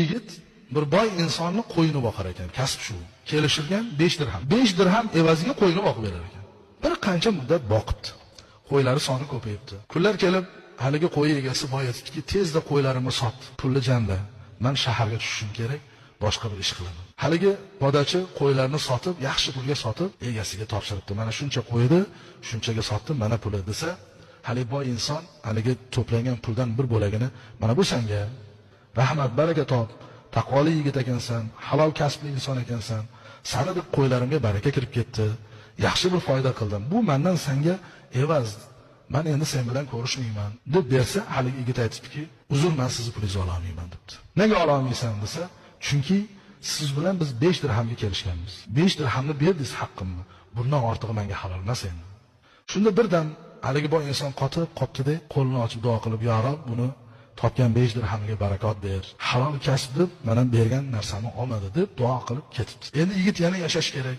Yigit bir boy insonni qo'yini boqar ekan, kasb shu. Kelishilgan 5 dirham. 5 dirham evaziga qo'yini boqib berar ekan. Bir qancha muddat boqibdi. Qo'ylari soni ko'payibdi. Kunlar kelib, haligi qo'y egasi boy aytdiki, tezda qo'ylarimni sot, pulli janda. Men shaharga tushishim kerak, boshqa bir ish qilaman. Haligi podachi qo'ylarni sotib, yaxshi pulga sotib, egasiga topshiribdi. Mana shuncha qo'ydi, shunchaga sotdim, mana puli desa, haligi boy inson haligi to'plangan puldan bir bo'lagini, mana bu senga rahmat, baraka top, taqvoli yigit ekansan, halol kasbli inson ekansan, sani deb qo'ylarimga baraka kirib ketdi, yaxshi bir foyda qildim. Bu mendan senga evaz. Men endi sen bilan ko'rishmayman deb bersa, haligi yigit aytibdiki, uzr, men sizni pulingizni ola olmayman debdi. Nega ola olmaysan desa, chunki siz bilan biz 5 dirhamga kelishganmiz. 5 dirhamni berdingiz haqqimni. Bundan ortig'i menga halol emas endi. Shunda birdan haligi boy inson qotib qopdi-da, qo'lini ochib duo qilib, "Ya Rob, buni topgan 5 dirhamga barakot ber. Halol kasb deb, men bergan narsamni olmadi" deb duo qilib ketibdi. Endi yigit yana yashash kerak.